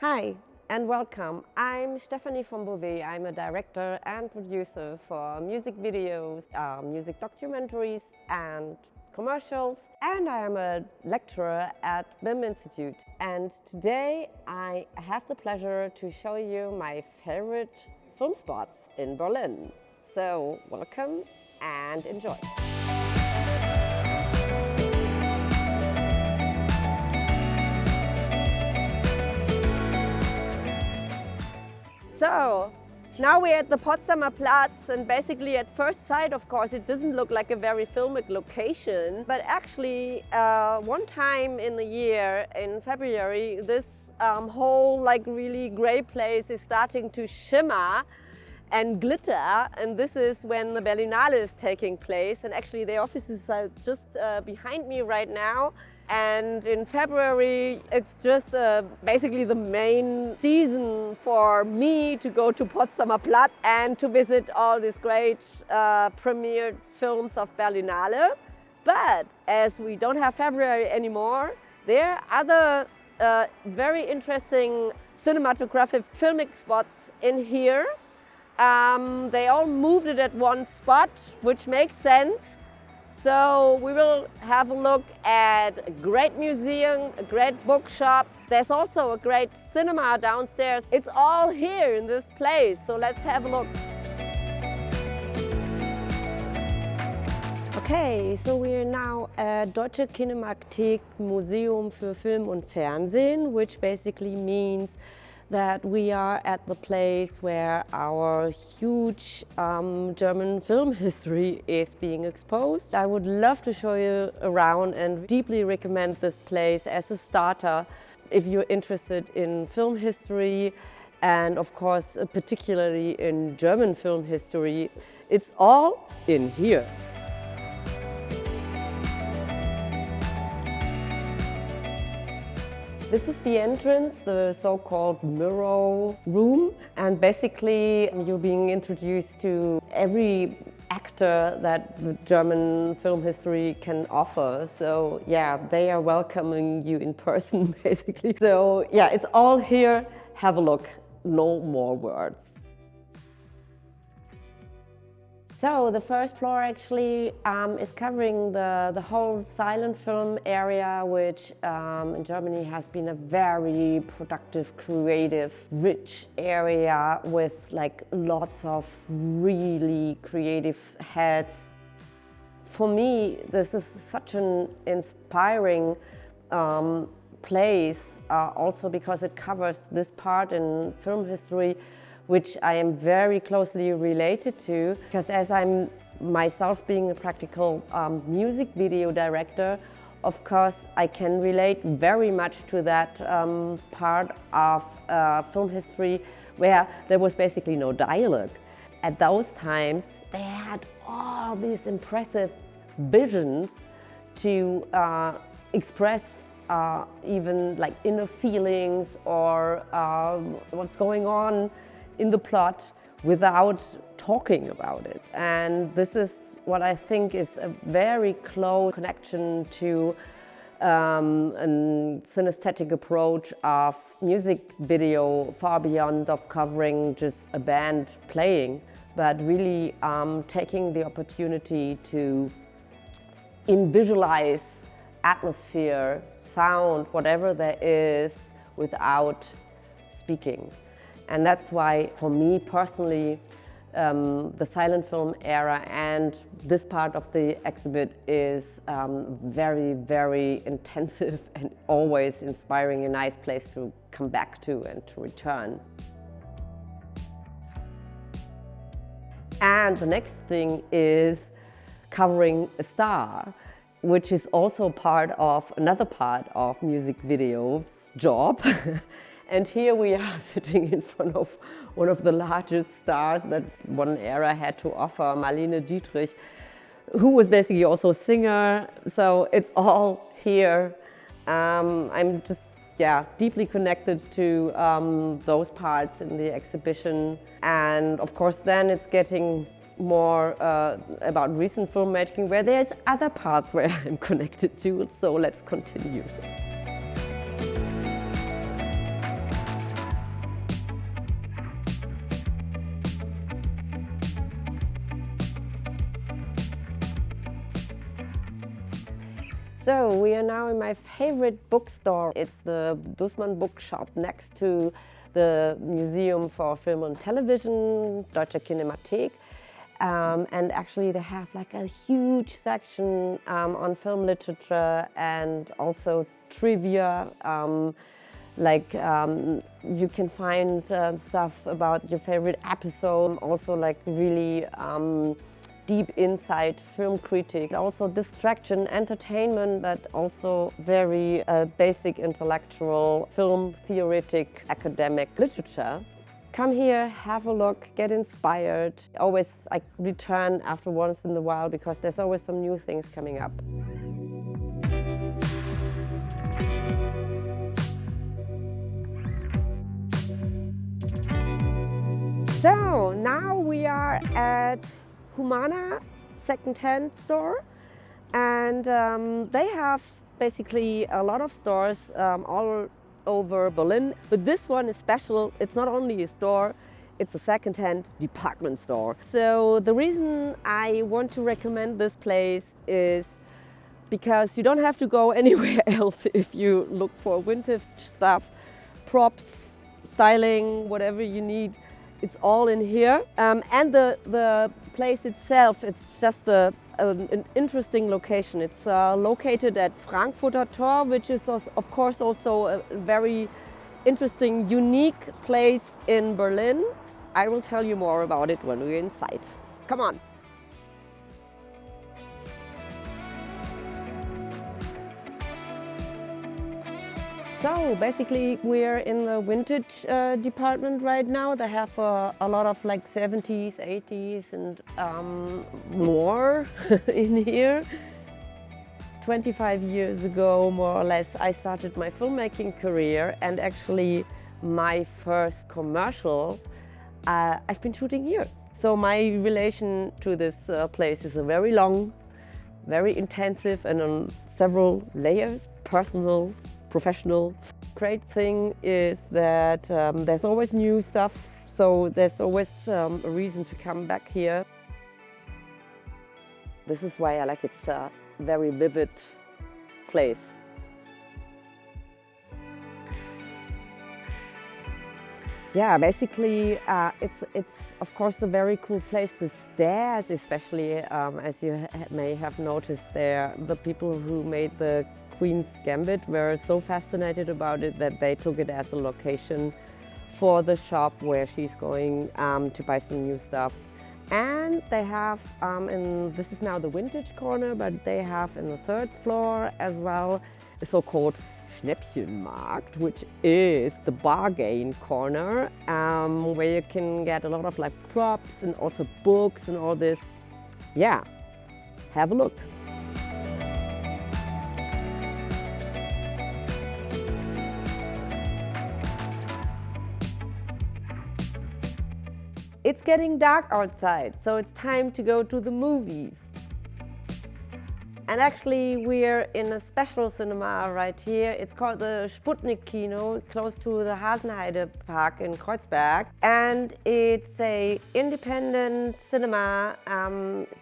Hi and welcome. I'm Stephanie from Beauvais. I'm a director and producer for music videos, music documentaries and commercials, and I am a lecturer at BIMM Institute. And today I have the pleasure to show you my favorite film spots in Berlin. So welcome and enjoy. So now we're at the Potsdamer Platz, and basically at first sight, of course, it doesn't look like a very filmic location, but actually one time in the year, in February, this whole really gray place is starting to shimmer and glitter, and this is when the Berlinale is taking place, and actually the offices are just behind me right now. And in February, it's just basically the main season for me to go to Potsdamer Platz and to visit all these great premiered films of Berlinale. But as we don't have February anymore, there are other very interesting cinematographic filmic spots in here. They all moved it at one spot, which makes sense. So we will have a look at a great museum, a great bookshop. There's also a great cinema downstairs. It's all here in this place, so let's have a look. Okay, so we're now at Deutsche Kinemathek Museum für Film und Fernsehen, which basically means that we are at the place where our huge German film history is being exposed. I would love to show you around and deeply recommend this place as a starter if you're interested in film history and of course particularly in German film history. It's all in here. This is the entrance, the so-called mirror room, and basically you're being introduced to every actor that the German film history can offer. So yeah, they are welcoming you in person basically. So yeah, it's all here. Have a look, no more words. So the first floor actually is covering the whole silent film area, which in Germany has been a very productive, creative, rich area with lots of really creative heads. For me, this is such an inspiring place, also because it covers this part in film history which I am very closely related to, because as I'm myself being a practical music video director, of course I can relate very much to that part of film history where there was basically no dialogue. At those times they had all these impressive visions to express even inner feelings or what's going on in the plot without talking about it. And this is what I think is a very close connection to a synesthetic approach of music video, far beyond of covering just a band playing, but really taking the opportunity to visualize atmosphere, sound, whatever there is without speaking. And that's why, for me personally, the silent film era and this part of the exhibit is very, very intensive and always inspiring, a nice place to come back to and to return. And the next thing is covering a star, which is also another part of music videos job. And here we are sitting in front of one of the largest stars that one era had to offer, Marlene Dietrich, who was basically also a singer. So it's all here. I'm just deeply connected to those parts in the exhibition. And of course then it's getting more about recent filmmaking, where there's other parts where I'm connected to. So let's continue. So we are now in my favorite bookstore. It's the Dussmann bookshop next to the Museum for Film and Television, Deutsche Kinemathek. And actually they have like a huge section on film literature and also trivia. You can find stuff about your favorite episode, also like really deep insight film critique, also distraction, entertainment, but also very basic intellectual film theoretic academic literature. Come here, have a look, get inspired. Always I return after once in a while because there's always some new things coming up. So now we are at Humana second-hand store, and they have basically a lot of stores all over Berlin. But this one is special. It's not only a store, it's a second-hand department store. So the reason I want to recommend this place is because you don't have to go anywhere else if you look for vintage stuff, props, styling, whatever you need. It's all in here, and the place itself, it's just an interesting location. It's located at Frankfurter Tor, which is of course also a very interesting, unique place in Berlin. I will tell you more about it when we're inside. Come on. So basically we're in the vintage department right now. They have a lot of like 70s, 80s and more in here. 25 years ago, more or less, I started my filmmaking career, and actually my first commercial I've been shooting here. So my relation to this place is a very long, very intensive and on several layers, personal, professional. Great thing is that there's always new stuff, so there's always a reason to come back here. This is why I like it's a very vivid place. Yeah, basically it's of course a very cool place. The stairs, especially as you may have noticed there, the people who made the Queen's Gambit were so fascinated about it that they took it as a location for the shop where she's going to buy some new stuff. And they have, and this is now the vintage corner, but they have in the third floor as well a so-called Schnäppchenmarkt, which is the bargain corner, where you can get a lot of like props and also books and all this. Yeah, have a look. It's getting dark outside, so it's time to go to the movies. And actually we're in a special cinema right here. It's called the Sputnik Kino. It's close to the Hasenheide Park in Kreuzberg. And it's an independent cinema.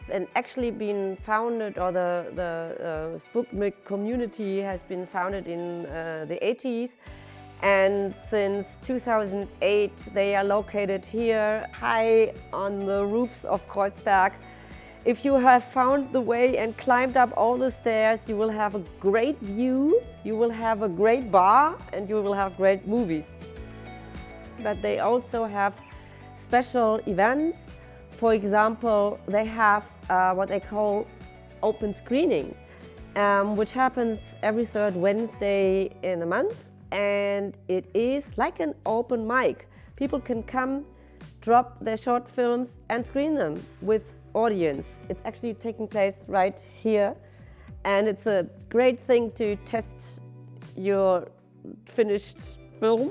It's actually been founded, or the Sputnik community has been founded in the 80s. And since 2008, they are located here, high on the roofs of Kreuzberg. If you have found the way and climbed up all the stairs, you will have a great view, you will have a great bar, and you will have great movies. But they also have special events. For example, they have what they call open screening, which happens every third Wednesday in a month. And it is like an open mic. People can come, drop their short films and screen them with audience. It's actually taking place right here, and it's a great thing to test your finished film.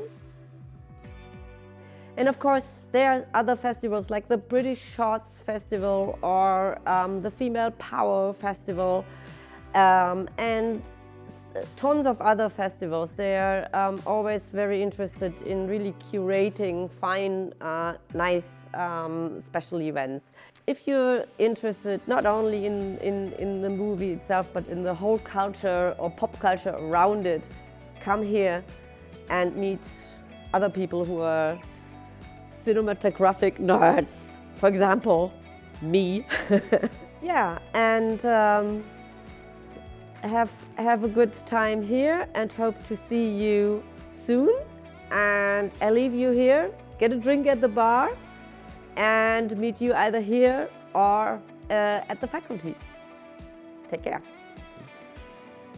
And of course there are other festivals like the British Shorts Festival or the Female Power Festival, and tons of other festivals. They are always very interested in really curating fine, nice special events. if you're interested not only in the movie itself, but in the whole culture or pop culture around it, come here and meet other people who are cinematographic nerds. For example, me. Yeah, and have a good time here and hope to see you soon. And I leave you here, get a drink at the bar, and meet you either here or at the faculty. Take care.